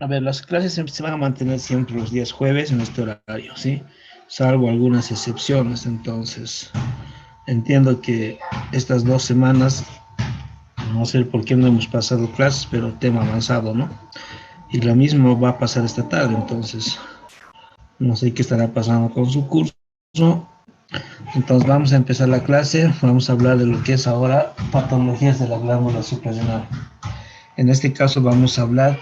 A ver, las clases se van a mantener siempre los días jueves en este horario, ¿sí? Salvo algunas excepciones. Entonces, entiendo que estas 2 semanas, no sé por qué no hemos pasado clases, pero tema avanzado, ¿no? Y lo mismo va a pasar esta tarde. Entonces, no sé qué estará pasando con su curso. Entonces vamos a empezar la clase, vamos a hablar de lo que es ahora patologías de la glándula suprarrenal. En este caso vamos a hablar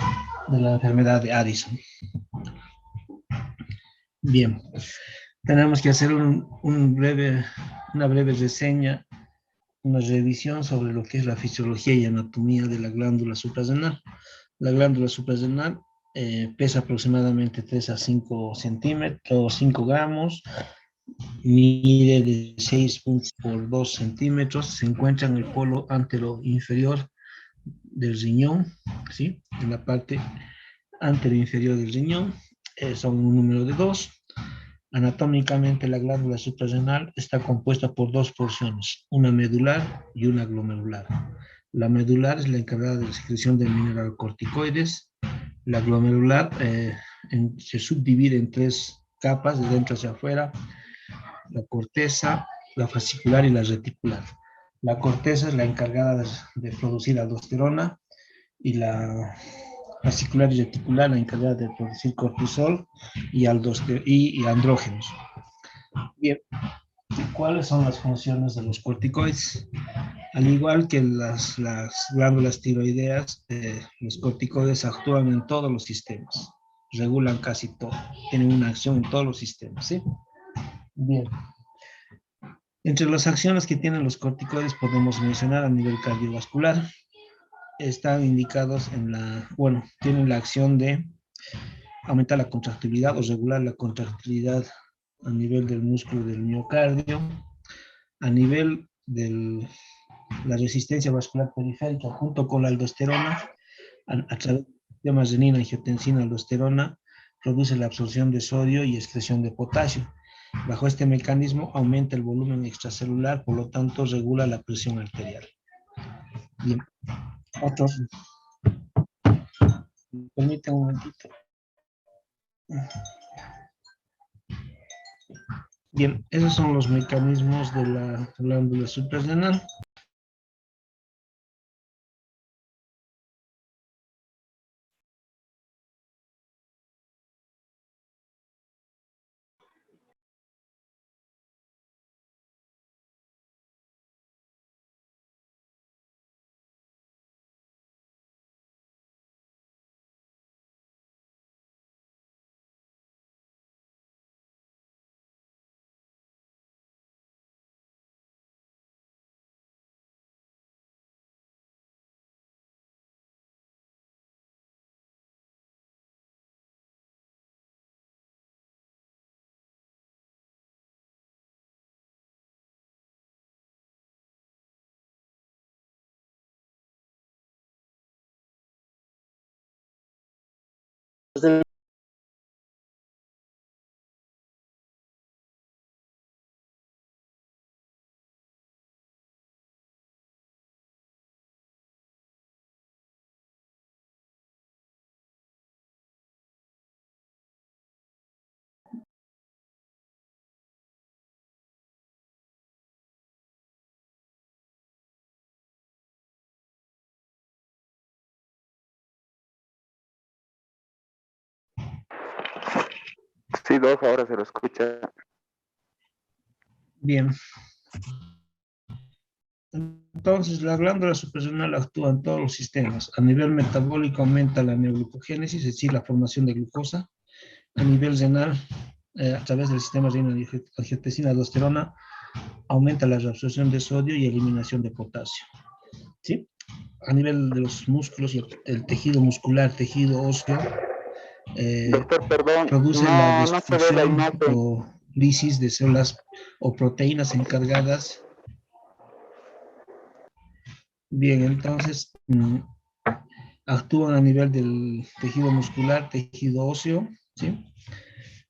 de la enfermedad de Addison. Bien, tenemos que hacer una breve reseña, una revisión sobre lo que es la fisiología y anatomía de la glándula suprarrenal. La glándula suprarrenal pesa aproximadamente 3 a 5 centímetros, 5 gramos, mide de 6 por 2 centímetros, se encuentra en el polo antero-inferior del riñón, ¿sí? En la parte antero-inferior del riñón, son un número de 2. Anatómicamente, la glándula suprarrenal está compuesta por dos porciones, una medular y una glomerular. La medular es la encargada de la secreción de mineralocorticoides. La glomerular se subdivide en 3 capas, de dentro hacia afuera: la corteza, la fascicular y la reticular. La corteza es la encargada de producir aldosterona y la fascicular y reticular la encargada de producir cortisol y andrógenos. Bien, ¿cuáles son las funciones de los corticoides? Al igual que las glándulas tiroideas, los corticoides actúan en todos los sistemas, regulan casi todo, tienen una acción en todos los sistemas, ¿sí? Bien. Entre las acciones que tienen los corticoides podemos mencionar a nivel cardiovascular. Están indicados tienen la acción de aumentar la contractilidad o regular la contractilidad a nivel del músculo del miocardio, a nivel de la resistencia vascular periférica junto con la aldosterona, a través de sistemas renina, angiotensina, aldosterona, produce la absorción de sodio y excreción de potasio. Bajo este mecanismo aumenta el volumen extracelular, por lo tanto regula la presión arterial. Bien, otros. Permítanme un momentito. Bien, esos son los mecanismos de la glándula suprarrenal. Sí, Doc, ahora se lo escucha. Bien. Entonces, la glándula suprarrenal actúa en todos los sistemas. A nivel metabólico aumenta la neoglucogénesis, es decir, la formación de glucosa. A nivel renal, a través del sistema renina-angiotensina aldosterona, aumenta la reabsorción de sodio y eliminación de potasio. ¿Sí? A nivel de los músculos, el tejido muscular, tejido óseo, Doctor, perdón, produce la no se ve la destrucción imagen. o lisis de células o proteínas encargadas. Bien, entonces actúan a nivel del tejido muscular, tejido óseo, ¿sí?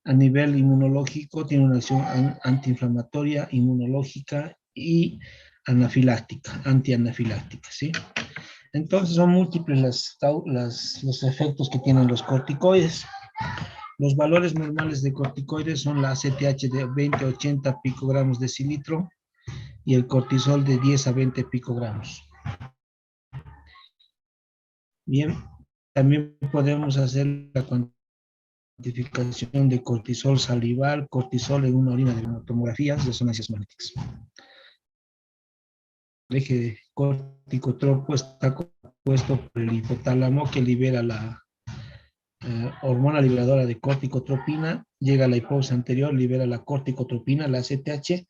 A nivel inmunológico tiene una acción antiinflamatoria, inmunológica y anafiláctica, antianafiláctica, ¿sí? Entonces son múltiples los efectos que tienen los corticoides. Los valores normales de corticoides son la ACTH de 20 a 80 picogramos de cilitro y el cortisol de 10 a 20 picogramos. Bien, también podemos hacer la cuantificación de cortisol salival, cortisol en una orina de tomografías, resonancias magnéticas. El eje corticotropo está compuesto por el hipotálamo que libera la hormona liberadora de corticotropina, llega a la hipófisis anterior, libera la corticotropina, la ACTH,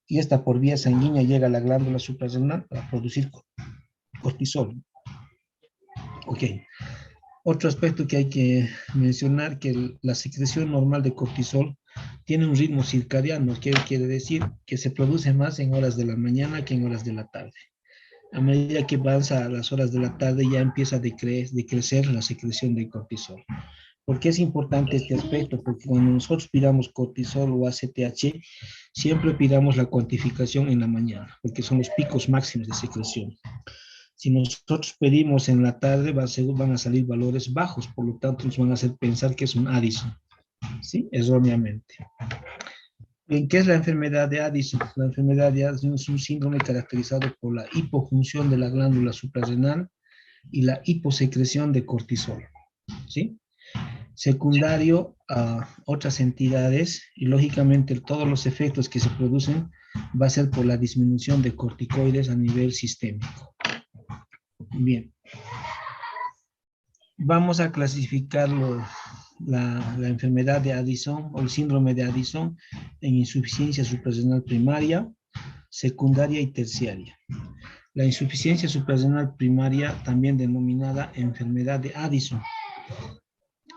y esta por vía sanguínea llega a la glándula suprarrenal para producir cortisol. Ok. Otro aspecto que hay que mencionar que la secreción normal de cortisol tiene un ritmo circadiano, que quiere decir que se produce más en horas de la mañana que en horas de la tarde. A medida que avanza a las horas de la tarde ya empieza a decrecer la secreción de cortisol. ¿Por qué es importante este aspecto? Porque cuando nosotros pidamos cortisol o ACTH, siempre pidamos la cuantificación en la mañana, porque son los picos máximos de secreción. Si nosotros pedimos en la tarde, van a salir valores bajos, por lo tanto nos van a hacer pensar que es un Addison, ¿sí? Erróneamente. Bien, ¿qué es la enfermedad de Addison? La enfermedad de Addison es un síndrome caracterizado por la hipofunción de la glándula suprarrenal y la hiposecreción de cortisol, ¿sí? Secundario a otras entidades y lógicamente todos los efectos que se producen va a ser por la disminución de corticoides a nivel sistémico. Bien. Vamos a clasificar la enfermedad de Addison o el síndrome de Addison en insuficiencia suprarrenal primaria, secundaria y terciaria. La insuficiencia suprarrenal primaria, también denominada enfermedad de Addison,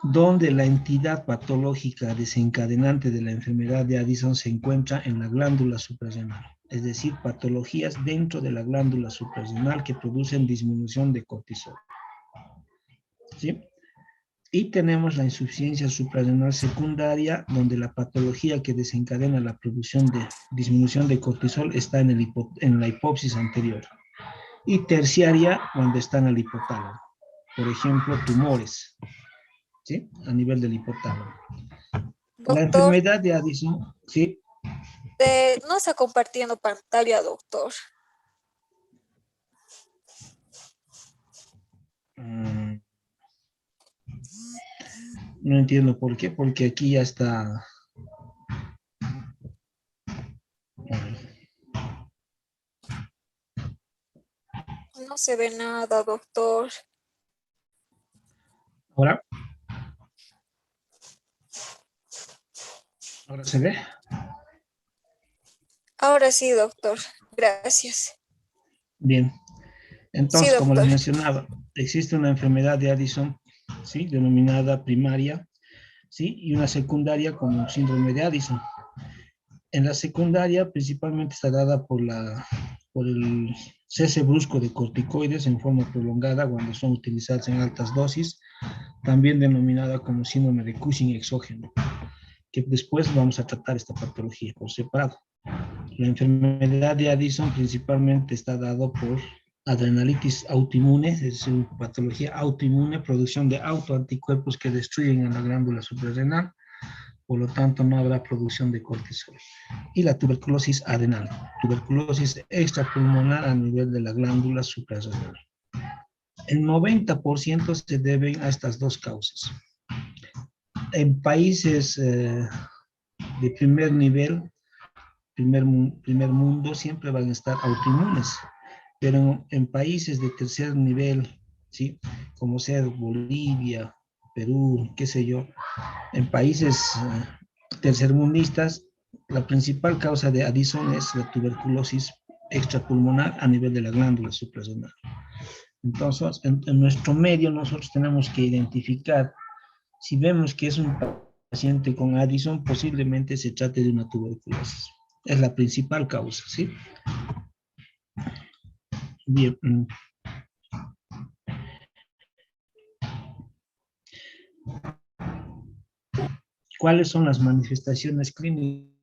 donde la entidad patológica desencadenante de la enfermedad de Addison se encuentra en la glándula suprarrenal, es decir, patologías dentro de la glándula suprarrenal que producen disminución de cortisol. ¿Sí? Y tenemos la insuficiencia suprarrenal secundaria, donde la patología que desencadena la producción de disminución de cortisol está en la hipófisis anterior. Y terciaria, donde está en el hipotálamo. Por ejemplo, tumores, ¿sí? A nivel del hipotálamo. La Doctor, enfermedad de Addison, ¿sí? no está compartiendo pantalla, doctor. No entiendo por qué, porque aquí ya está. No se ve nada, doctor. Ahora. ¿Ahora se ve? Ahora sí, doctor. Gracias. Bien. Sí, Entonces, como les doctor. mencionaba, existe una enfermedad de Addison, ¿sí? Denominada primaria, ¿sí? Y una secundaria como síndrome de Addison. En la secundaria principalmente está dada por el cese brusco de corticoides en forma prolongada cuando son utilizados en altas dosis, también denominada como síndrome de Cushing exógeno, que después vamos a tratar esta patología por separado. La enfermedad de Addison principalmente está dado por adrenalitis autoinmune, es decir, patología autoinmune, producción de autoanticuerpos que destruyen a la glándula suprarrenal, por lo tanto no habrá producción de cortisol. Y la tuberculosis adrenal, tuberculosis extrapulmonar a nivel de la glándula suprarrenal. El 90% se deben a estas dos causas. En países de primer nivel, primer mundo, siempre van a estar autoinmunes, pero en países de tercer nivel, ¿sí? Como sea Bolivia, Perú, qué sé yo, en países tercermundistas, la principal causa de Addison es la tuberculosis extrapulmonar a nivel de la glándula suprarrenal. Entonces, en nuestro medio nosotros tenemos que identificar, si vemos que es un paciente con Addison, posiblemente se trate de una tuberculosis. Es la principal causa, ¿sí? Bien. ¿Cuáles son las manifestaciones clínicas?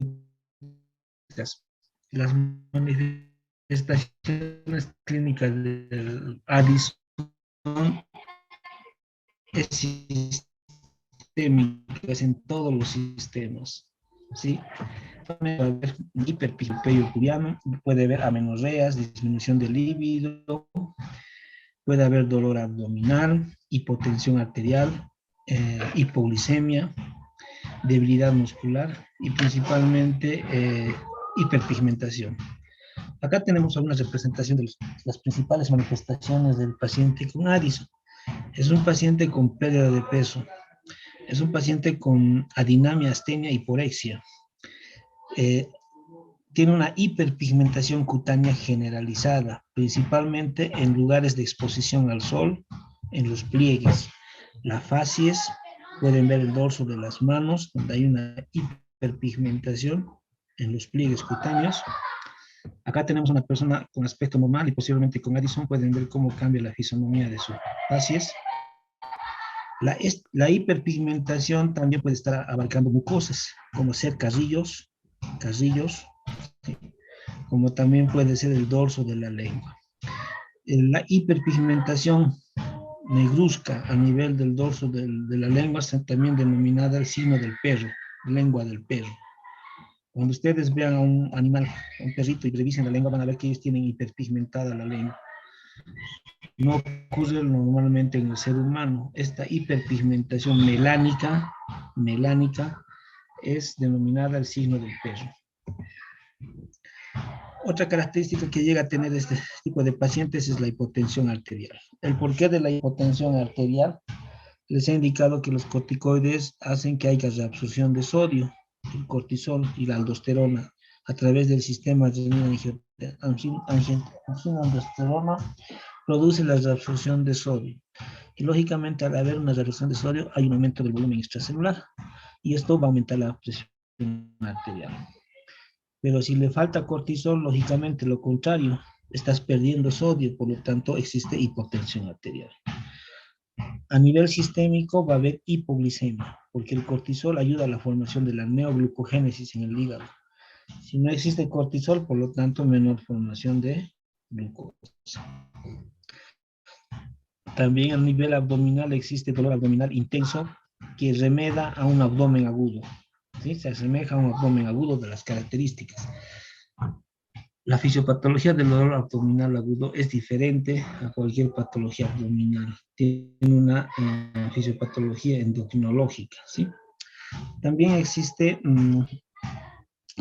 Las manifestaciones manifestaciones clínicas del Addison es sistémicas en todos los sistemas, ¿sí? Puede haber hiperpigmentación puriano, puede haber amenorreas, disminución del líbido, puede haber dolor abdominal, hipotensión arterial, hipoglicemia, debilidad muscular y principalmente hiperpigmentación. Acá tenemos alguna representación de las principales manifestaciones del paciente con Addison. Es un paciente con pérdida de peso. Es un paciente con adinamia, astenia, hiporexia. Tiene una hiperpigmentación cutánea generalizada, principalmente en lugares de exposición al sol, en los pliegues. La facies, pueden ver el dorso de las manos, donde hay una hiperpigmentación en los pliegues cutáneos. Acá tenemos una persona con aspecto normal y posiblemente con Addison. Pueden ver cómo cambia la fisonomía de sus facies. La hiperpigmentación también puede estar abarcando mucosas, como ser carrillos, ¿sí? Como también puede ser el dorso de la lengua. La hiperpigmentación negruzca a nivel del dorso de la lengua, también denominada el signo del perro, lengua del perro. Cuando ustedes vean a un animal, a un perrito, y revisen la lengua, van a ver que ellos tienen hiperpigmentada la lengua. No ocurre normalmente en el ser humano. Esta hiperpigmentación melánica es denominada el signo del perro. Otra característica que llega a tener este tipo de pacientes es la hipotensión arterial. El porqué de la hipotensión arterial, les he indicado que los corticoides hacen que haya reabsorción de sodio, el cortisol y la aldosterona a través del sistema renina-angiotensina-aldosterona produce la reabsorción de sodio. Y lógicamente, al haber una reabsorción de sodio, hay un aumento del volumen extracelular y esto va a aumentar la presión arterial. Pero si le falta cortisol, lógicamente lo contrario, estás perdiendo sodio, por lo tanto existe hipotensión arterial. A nivel sistémico va a haber hipoglicemia, porque el cortisol ayuda a la formación de la neoglucogénesis en el hígado. Si no existe cortisol, por lo tanto, menor formación de glucosa. También a nivel abdominal existe dolor abdominal intenso que remeda a un abdomen agudo. ¿Sí? Se asemeja a un abdomen agudo de las características. La fisiopatología del dolor abdominal agudo es diferente a cualquier patología abdominal. Tiene una fisiopatología endocrinológica, ¿sí? También existe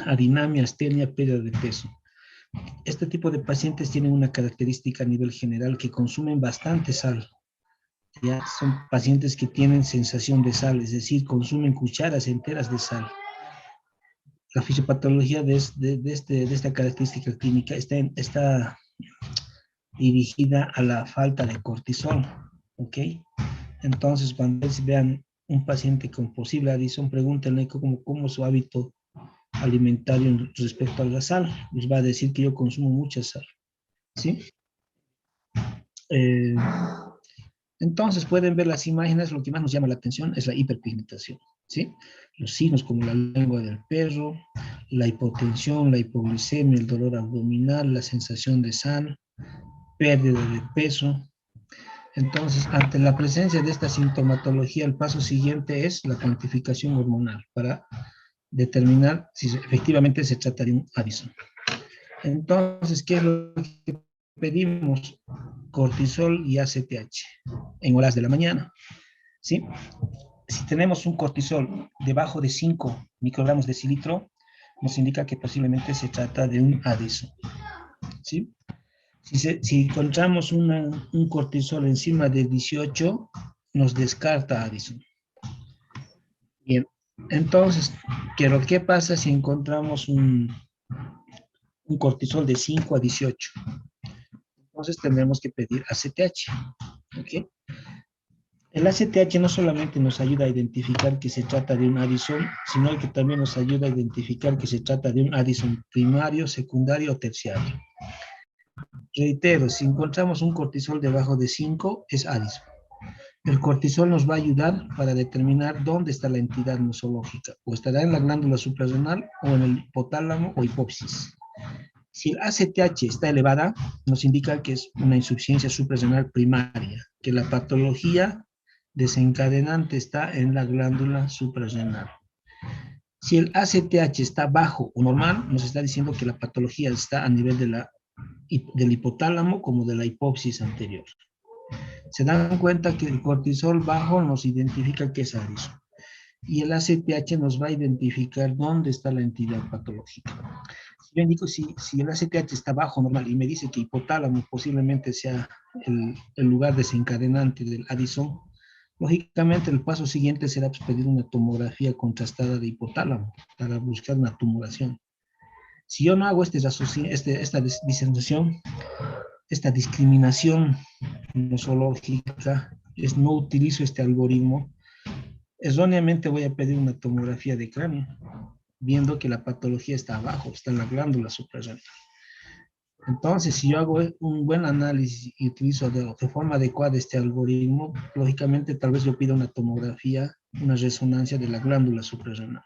adinamia, astenia, pérdida de peso. Este tipo de pacientes tienen una característica a nivel general que consumen bastante sal. Ya son pacientes que tienen sensación de sal, es decir, consumen cucharas enteras de sal. La fisiopatología de esta característica clínica está dirigida a la falta de cortisol, ¿ok? Entonces, cuando vean un paciente con posible Addison, pregúntenle cómo es su hábito alimentario respecto a la sal. Les va a decir que yo consumo mucha sal, ¿sí? Entonces, pueden ver las imágenes, lo que más nos llama la atención es la hiperpigmentación, ¿sí? Los signos como la lengua del perro, la hipotensión, la hipoglicemia, el dolor abdominal, la sensación de sal, pérdida de peso. Entonces, ante la presencia de esta sintomatología, el paso siguiente es la cuantificación hormonal para determinar si efectivamente se trata de un Addison. Entonces, ¿qué es lo que pedimos? Cortisol y ACTH en horas de la mañana, ¿sí? Si tenemos un cortisol debajo de 5 microgramos de decilitro, nos indica que posiblemente se trata de un Addison, ¿sí? Si encontramos un cortisol encima de 18, nos descarta Addison. Bien, entonces, ¿qué pasa si encontramos un cortisol de 5 a 18? Entonces tendremos que pedir ACTH, ¿ok? El ACTH no solamente nos ayuda a identificar que se trata de un Addison, sino que también nos ayuda a identificar que se trata de un Addison primario, secundario o terciario. Reitero, si encontramos un cortisol debajo de 5, es Addison. El cortisol nos va a ayudar para determinar dónde está la entidad nosológica, o estará en la glándula suprarrenal o en el hipotálamo o hipófisis. Si el ACTH está elevada, nos indica que es una insuficiencia suprarrenal primaria, que la patología desencadenante está en la glándula suprarrenal. Si el ACTH está bajo o normal, nos está diciendo que la patología está a nivel del hipotálamo como de la hipófisis anterior. Se dan cuenta que el cortisol bajo nos identifica que es Addison. Y el ACTH nos va a identificar dónde está la entidad patológica. Yo indico si el ACTH está bajo, normal, y me dice que hipotálamo posiblemente sea el lugar desencadenante del Addison, lógicamente el paso siguiente será pedir una tomografía contrastada de hipotálamo para buscar una tumoración. Si yo no hago esta disociación, esta discriminación nosológica, no utilizo este algoritmo, erróneamente voy a pedir una tomografía de cráneo, viendo que la patología está abajo, está en la glándula suprarrenal. Entonces, si yo hago un buen análisis y utilizo de forma adecuada este algoritmo, lógicamente tal vez yo pida una tomografía, una resonancia de la glándula suprarrenal,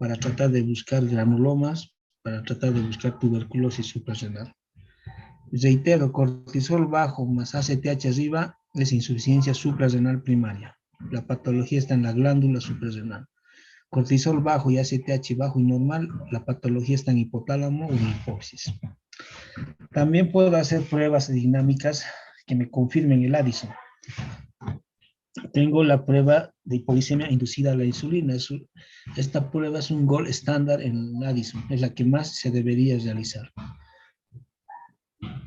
para tratar de buscar granulomas, para tratar de buscar tuberculosis suprarrenal. Reitero, cortisol bajo más ACTH arriba es insuficiencia suprarrenal primaria. La patología está en la glándula suprarrenal. Cortisol bajo y ACTH bajo y normal, la patología está en hipotálamo o en hipófisis. También puedo hacer pruebas dinámicas que me confirmen el Addison. Tengo la prueba de hipoglicemia inducida a la insulina. Esta prueba es un gold estándar en Addison, es la que más se debería realizar.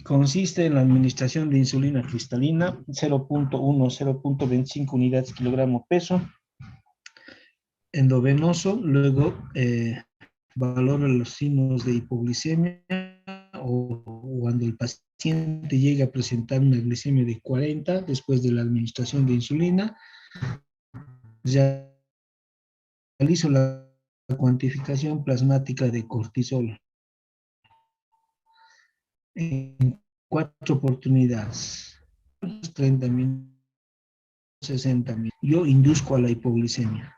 Consiste en la administración de insulina cristalina, 0.1, 0.25 unidades kilogramo peso, endovenoso, luego valora los signos de hipoglicemia o cuando el paciente llega a presentar una glicemia de 40 después de la administración de insulina, realizo la cuantificación plasmática de cortisol en 4 oportunidades, 30 minutos, 60 minutos. Yo induzco a la hipoglicemia.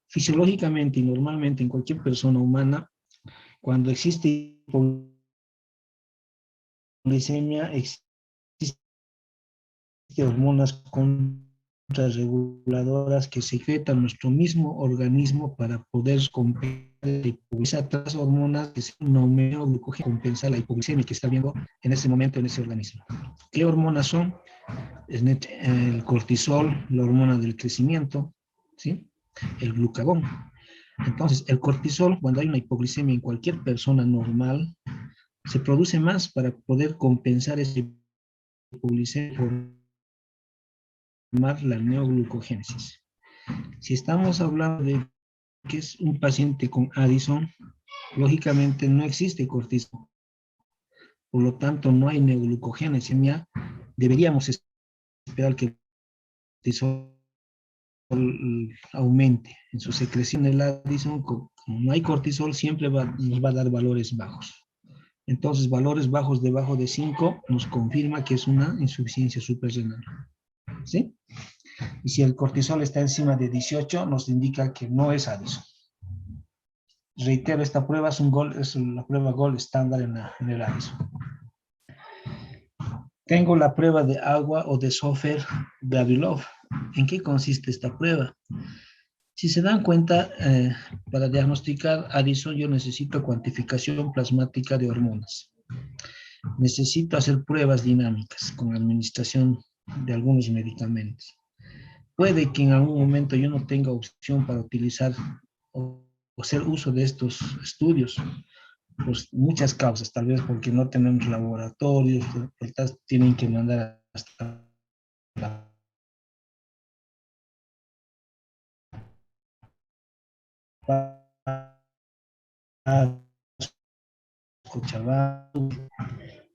Fisiológicamente y normalmente en cualquier persona humana, cuando existe hipoglicemia, existen hormonas contrarreguladoras que secreta nuestro mismo organismo para poder compensar esas hormonas que son neoglucógenas, compensar la hipoglicemia que está viendo en ese momento en ese organismo. ¿Qué hormonas son? El cortisol, la hormona del crecimiento, ¿sí? El glucagón. Entonces, el cortisol, cuando hay una hipoglicemia en cualquier persona normal, se produce más para poder compensar esa hipoglicemia por la neoglucogénesis. Si estamos hablando de que es un paciente con Addison, lógicamente no existe cortisol. Por lo tanto, no hay neoglucogénesis. Deberíamos esperar que el cortisol aumente en su secreción. El Addison, como no hay cortisol, siempre nos va a dar valores bajos. Entonces, valores bajos debajo de 5 nos confirma que es una insuficiencia suprarrenal. ¿Sí? Y si el cortisol está encima de 18, nos indica que no es Addison. Reitero, esta prueba es la prueba gold estándar en el Addison. Tengo la prueba de agua o de Sofer-Gavilov. ¿En qué consiste esta prueba? Si se dan cuenta, para diagnosticar Addison yo necesito cuantificación plasmática de hormonas. Necesito hacer pruebas dinámicas con administración de algunos medicamentos. Puede que en algún momento yo no tenga opción para utilizar o hacer uso de estos estudios, pues muchas causas, tal vez porque no tenemos laboratorios, tienen que mandar hasta la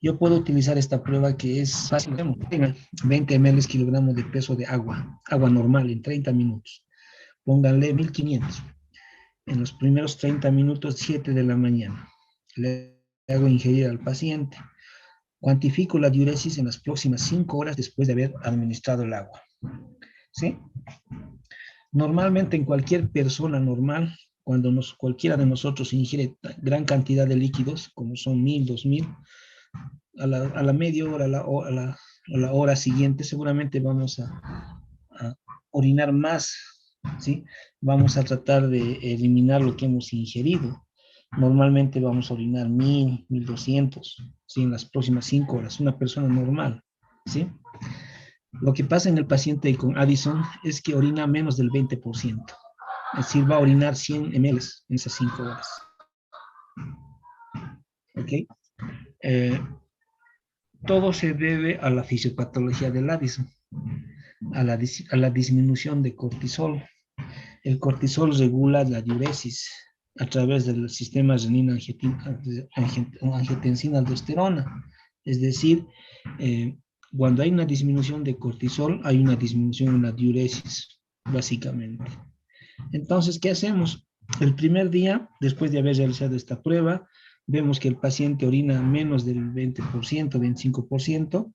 yo puedo utilizar esta prueba que es fácil. Tenga 20 ml kilogramos de peso de agua normal en 30 minutos. Pónganle 1500. En los primeros 30 minutos, 7 de la mañana. Le hago ingerir al paciente. Cuantifico la diuresis en las próximas 5 horas después de haber administrado el agua. ¿Sí? Normalmente en cualquier persona normal, cualquiera de nosotros ingiere gran cantidad de líquidos, como son 1000, 2000, a la media hora, a la hora siguiente, seguramente vamos a orinar más, ¿sí? Vamos a tratar de eliminar lo que hemos ingerido. Normalmente vamos a orinar 1000, 1200, ¿sí? En las próximas 5 horas, una persona normal, ¿sí? Lo que pasa en el paciente con Addison es que orina menos del 20%. Es decir, va a orinar 100 ml en esas 5 horas. ¿Ok? Todo se debe a la fisiopatología del Addison, a la disminución de cortisol. El cortisol regula la diuresis a través del sistema renina-angiotensina-aldosterona. Es decir, cuando hay una disminución de cortisol, hay una disminución en la diuresis, básicamente. Entonces, ¿qué hacemos? El primer día, después de haber realizado esta prueba, vemos que el paciente orina menos del 20%, 25%.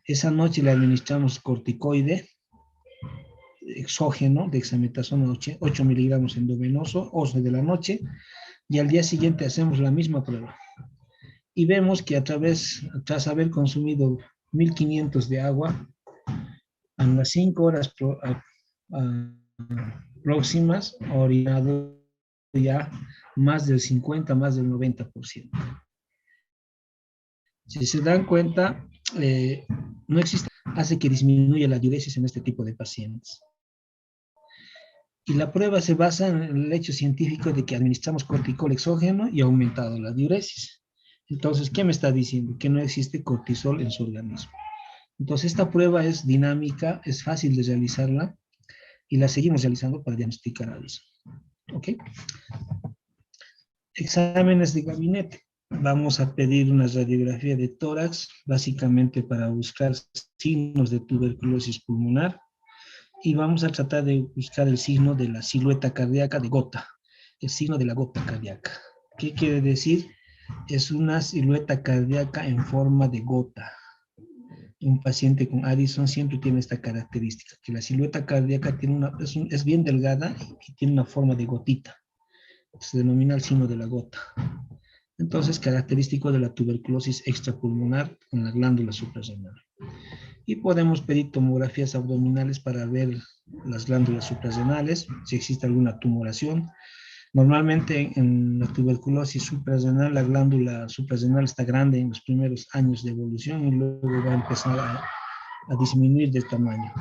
Esa noche le administramos corticoide exógeno, dexametasona 8 miligramos endovenoso, 11 de la noche, y al día siguiente hacemos la misma prueba. Y vemos que tras haber consumido 1500 de agua, en las 5 horas próximas, ha orinado ya más del 50, más del 90%. Si se dan cuenta, no existe, hace que disminuya la diuresis en este tipo de pacientes. Y la prueba se basa en el hecho científico de que administramos cortisol exógeno y ha aumentado la diuresis. Entonces, ¿qué me está diciendo? Que no existe cortisol en su organismo. Entonces, esta prueba es dinámica, es fácil de realizarla y la seguimos realizando para diagnosticar Addison. ¿Ok? Exámenes de gabinete. Vamos a pedir una radiografía de tórax, básicamente para buscar signos de tuberculosis pulmonar. Y vamos a tratar de buscar el signo de la silueta cardíaca de gota, el signo de la gota cardíaca. ¿Qué quiere decir? Es una silueta cardíaca en forma de gota. Un paciente con Addison siempre tiene esta característica, que la silueta cardíaca tiene es bien delgada y tiene una forma de gotita. Se denomina el signo de la gota. Entonces, característico de la tuberculosis extrapulmonar en la glándula suprarrenal. Y podemos pedir tomografías abdominales para ver las glándulas suprarrenales, si existe alguna tumoración. Normalmente en la tuberculosis suprarrenal, la glándula suprarrenal está grande en los primeros años de evolución y luego va a empezar a disminuir de tamaño.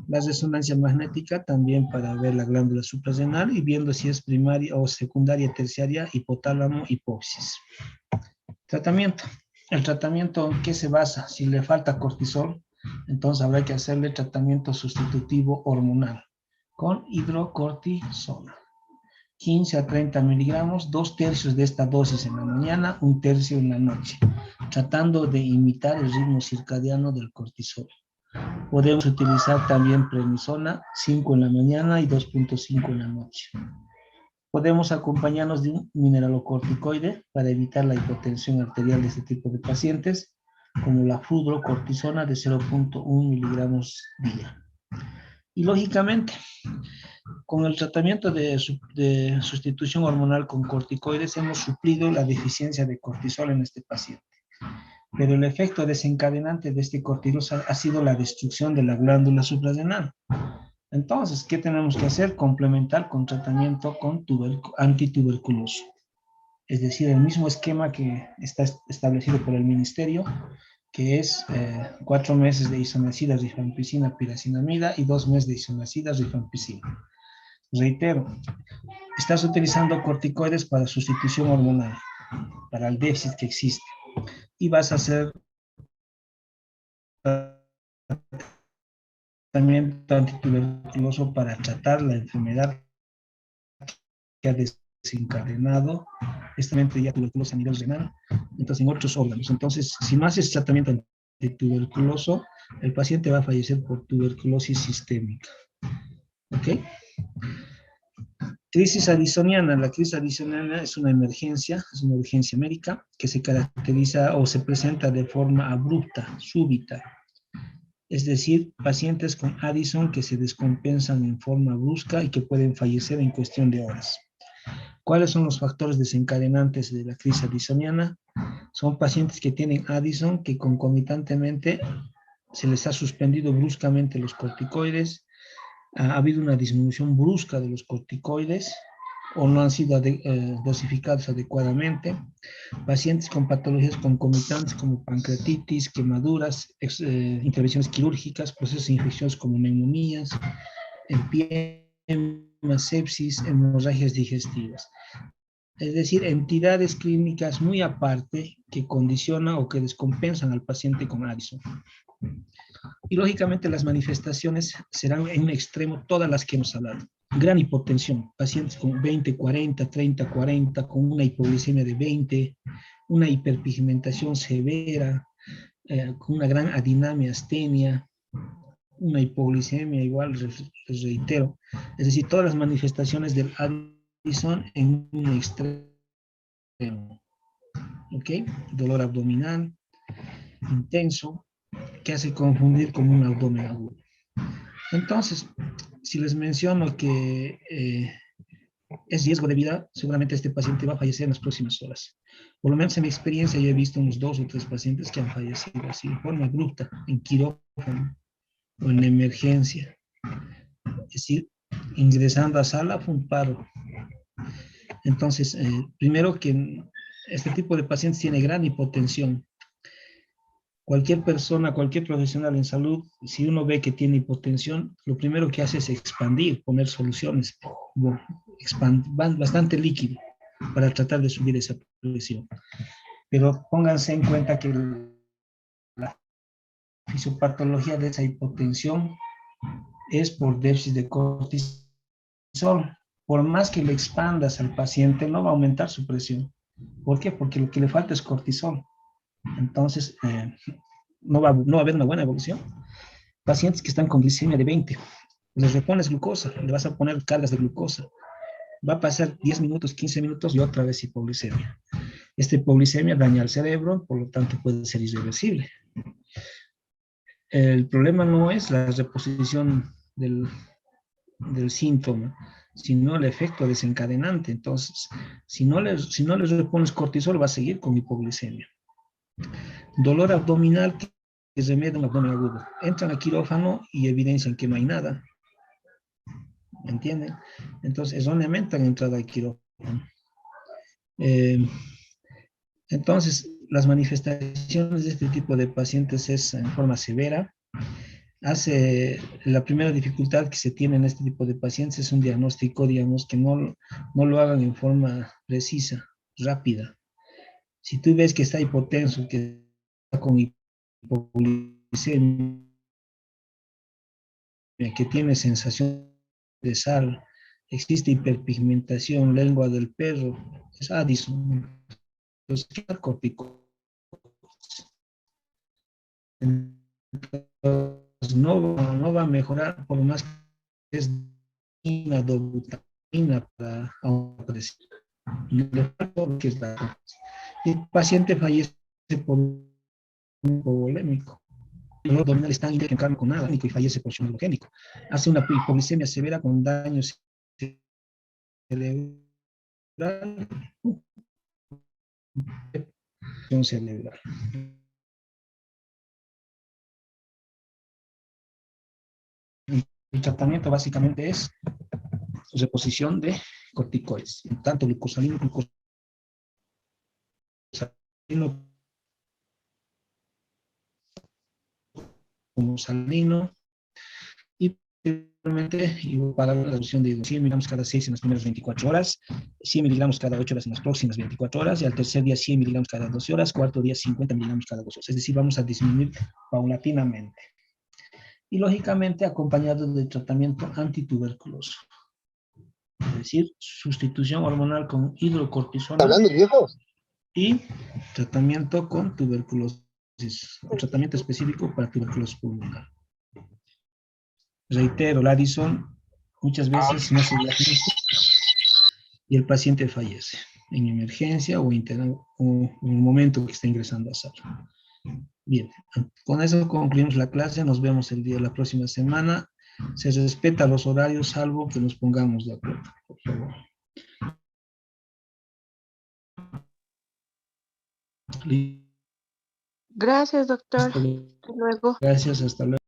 La resonancia magnética también para ver la glándula suprarrenal y viendo si es primaria o secundaria, terciaria, hipotálamo, hipófisis. Tratamiento. El tratamiento en qué se basa. Si le falta cortisol, entonces habrá que hacerle tratamiento sustitutivo hormonal con hidrocortisona. 15 a 30 miligramos, 2/3 de esta dosis en la mañana, 1/3 en la noche, tratando de imitar el ritmo circadiano del cortisol. Podemos utilizar también prednisona, 5 en la mañana y 2.5 en la noche. Podemos acompañarnos de un mineralocorticoide para evitar la hipotensión arterial de este tipo de pacientes, como la fludrocortisona de 0.1 miligramos día. Y lógicamente, con el tratamiento de sustitución hormonal con corticoides hemos suplido la deficiencia de cortisol en este paciente. Pero el efecto desencadenante de este cortisol ha sido la destrucción de la glándula suprarrenal. Entonces, ¿qué tenemos que hacer? Complementar con tratamiento con antituberculoso. Es decir, el mismo esquema que está establecido por el ministerio, que es 4 meses de isoniazida, rifampicina, piracinamida y 2 meses de isoniazida, rifampicina. Reitero, estás utilizando corticoides para sustitución hormonal, para el déficit que existe. Y vas a hacer tratamiento antituberculoso para tratar la enfermedad que ha desencadenado ya tuberculosis a nivel renal, entonces en otros órganos. Entonces, si no haces tratamiento antituberculoso, el paciente va a fallecer por tuberculosis sistémica. ¿Ok? Crisis addisoniana. La crisis addisoniana es una emergencia, es una urgencia médica que se caracteriza o se presenta de forma abrupta, súbita. Es decir, pacientes con Addison que se descompensan en forma brusca y que pueden fallecer en cuestión de horas. ¿Cuáles son los factores desencadenantes de la crisis addisoniana? Son pacientes que tienen Addison, que concomitantemente se les ha suspendido bruscamente los corticoides, ha habido una disminución brusca de los corticoides o no han sido dosificados adecuadamente, pacientes con patologías concomitantes como pancreatitis, quemaduras, intervenciones quirúrgicas, procesos infecciosos como neumonías, empiema, sepsis, hemorragias digestivas. Es decir, entidades clínicas muy aparte que condicionan o que descompensan al paciente con Addison. Y lógicamente las manifestaciones serán en un extremo todas las que hemos hablado. Gran hipotensión, pacientes con 20, 40, 30, 40, con una hipoglicemia de 20, una hiperpigmentación severa, con una gran adinamia, astenia, una hipoglicemia igual, les reitero. Es decir, todas las manifestaciones del Addison en un extremo. ¿Ok? Dolor abdominal intenso, que hace confundir con un abdomen agudo. Entonces, si les menciono que es riesgo de vida, seguramente este paciente va a fallecer en las próximas horas. Por lo menos en mi experiencia yo he visto unos 2 o 3 pacientes que han fallecido así de forma abrupta, en quirófano o en emergencia. Es decir, ingresando a sala fue un paro. Entonces, primero que este tipo de pacientes tiene gran hipotensión. Cualquier persona, cualquier profesional en salud, si uno ve que tiene hipotensión, lo primero que hace es expandir, poner soluciones, bastante líquido para tratar de subir esa presión. Pero pónganse en cuenta que la fisiopatología de esa hipotensión es por déficit de cortisol. Por más que le expandas al paciente, no va a aumentar su presión. ¿Por qué? Porque lo que le falta es cortisol. Entonces, no va a haber una buena evolución. Pacientes que están con glicemia de 20, les repones glucosa, le vas a poner cargas de glucosa. Va a pasar 10 minutos, 15 minutos y otra vez hipoglicemia. Esta hipoglicemia daña al cerebro, por lo tanto puede ser irreversible. El problema no es la reposición del síntoma, sino el efecto desencadenante. Entonces, si no les repones cortisol, va a seguir con hipoglicemia. Dolor abdominal que remedia un abdomen agudo. Entran a quirófano y evidencian que no hay nada. ¿Entienden? Entonces, erróneamente han entrado al quirófano. Entonces, las manifestaciones de este tipo de pacientes es en forma severa. La primera dificultad que se tiene en este tipo de pacientes es un diagnóstico, digamos, que no lo hagan en forma precisa, rápida. Si tú ves que está hipotenso, que está con hipoglicemia, que tiene sensación de sal, existe hiperpigmentación, lengua del perro, es Addison. Entonces, ¿qué corticoides? Entonces, no va a mejorar por más que es una dobutamina para presión. El paciente fallece por un hipovolémico. El dolor abdominal está indicado con nada y fallece por shock halogénico. Hace una hipoglicemia severa con daño cerebral. Cerebral. El tratamiento básicamente es reposición de corticoides, tanto glucosalino como salino, y realmente para la reducción de 100 miligramos cada 6 en las primeras 24 horas, 100 miligramos cada 8 horas en las próximas 24 horas, y al tercer día 100 miligramos cada 12 horas, cuarto día 50 miligramos cada 2 horas. Es decir, vamos a disminuir paulatinamente. Y lógicamente acompañado de tratamiento antituberculoso. Es decir, sustitución hormonal con hidrocortisona. ¿Hablando, viejos? Y tratamiento con tuberculosis, un tratamiento específico para tuberculosis pulmonar. Reitero, la Addison muchas veces no se diagnostica y el paciente fallece en emergencia o en el momento que está ingresando a sala. Bien, con eso concluimos la clase, nos vemos la próxima semana. Se respeta los horarios salvo que nos pongamos de acuerdo, por favor. Listo. Gracias, doctor. Hasta luego. Gracias, hasta luego.